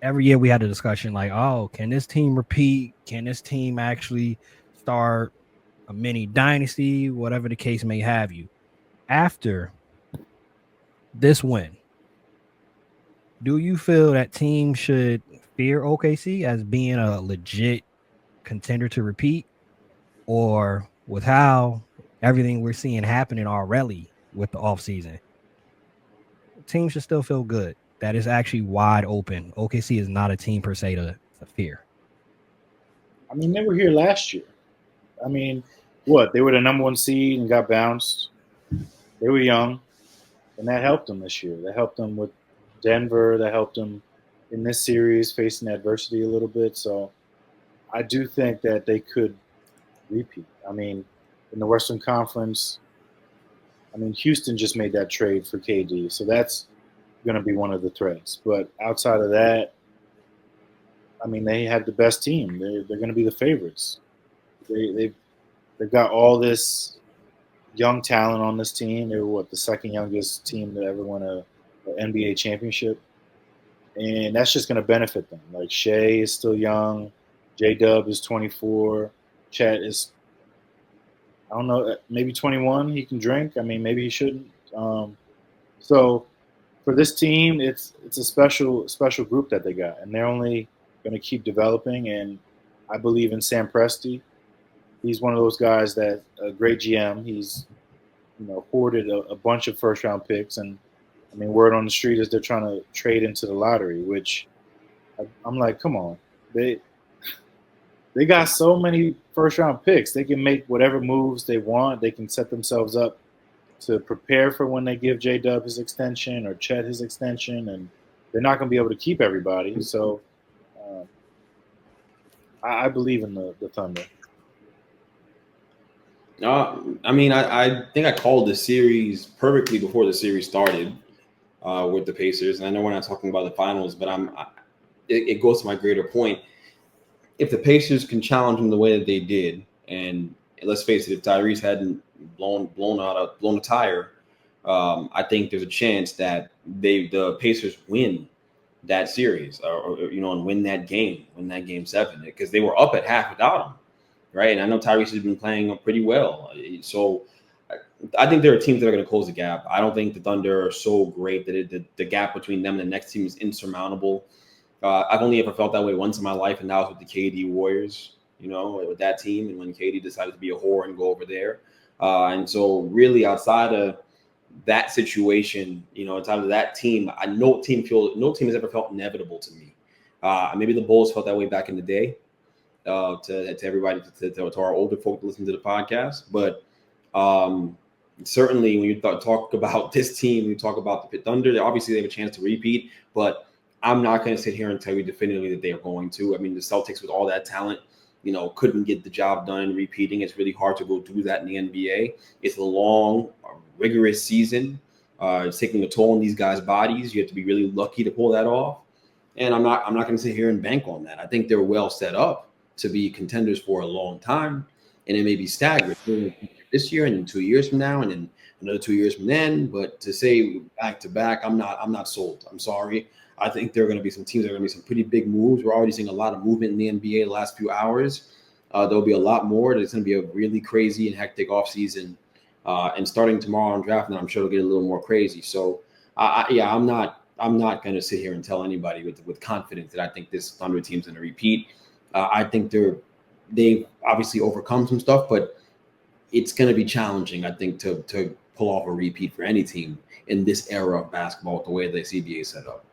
every year we had a discussion like, oh, can this team repeat? Can this team actually start a mini dynasty? Whatever the case may have you. After this win, do you feel that team should fear OKC as being a legit contender to repeat? Or with how everything we're seeing happening already with the offseason, teams should still feel good that is actually wide open. OKC is not a team per se to fear. I mean, they were here last year. I mean, what? They were the number one seed and got bounced. They were young, and that helped them this year. That helped them with Denver. That helped them in this series facing adversity a little bit. So I do think that they could repeat. I mean, in the Western Conference, I mean, Houston just made that trade for KD, so that's going to be one of the threats. But outside of that, I mean, they have the best team. They're going to be the favorites. They've got all this young talent on this team. They were the second youngest team to ever win a NBA championship, and that's just going to benefit them. Like Shea is still young, J Dub is 24, Chet is, I don't know, maybe 21. He can drink. I mean, maybe he shouldn't. So for this team, it's a special group that they got, and they're only going to keep developing. And I believe in Sam Presti. He's one of those guys that a great GM. He's hoarded a bunch of first round picks, and I mean, word on the street is they're trying to trade into the lottery, which I'm like, come on, they got so many first round picks. They can make whatever moves they want. They can set themselves up to prepare for when they give J Dub his extension or Chet his extension, and they're not going to be able to keep everybody. So I believe in the Thunder. I mean, I think I called the series perfectly before the series started with the Pacers, and I know we're not talking about the finals, but it goes to my greater point. If the Pacers can challenge them the way that they did, and let's face it, if Tyrese hadn't blown a tire, I think there's a chance that the Pacers win that series, or and win that game 7, because they were up at half without him, right? And I know Tyrese has been playing pretty well, so I think there are teams that are going to close the gap. I don't think the Thunder are so great that the gap between them and the next team is insurmountable. I've only ever felt that way once in my life, and that was with the KD Warriors, with that team, and when KD decided to be a whore and go over there. And so really outside of that situation, outside of that team, no team has ever felt inevitable to me. Maybe the Bulls felt that way back in the day, to everybody, to our older folk that listen to the podcast. But certainly when you talk about this team, you talk about the Thunder, obviously they have a chance to repeat, but I'm not going to sit here and tell you definitively that they are going to. I mean, the Celtics with all that talent, couldn't get the job done in repeating. It's really hard to go do that in the NBA. It's a long, rigorous season. It's taking a toll on these guys' bodies. You have to be really lucky to pull that off. And I'm not going to sit here and bank on that. I think they're well set up to be contenders for a long time, and it may be staggered this year and then 2 years from now and then another 2 years from then. But to say back to back, I'm not sold. I'm sorry. I think there are going to be some teams that are going to be some pretty big moves. We're already seeing a lot of movement in the NBA the last few hours. There'll be a lot more. There's going to be a really crazy and hectic offseason. And starting tomorrow on draft night, I'm sure it'll get a little more crazy. So, I'm not going to sit here and tell anybody with confidence that I think this Thunder team's going to repeat. I think they've obviously overcome some stuff, but it's going to be challenging, I think, to pull off a repeat for any team in this era of basketball with the way the CBA is set up.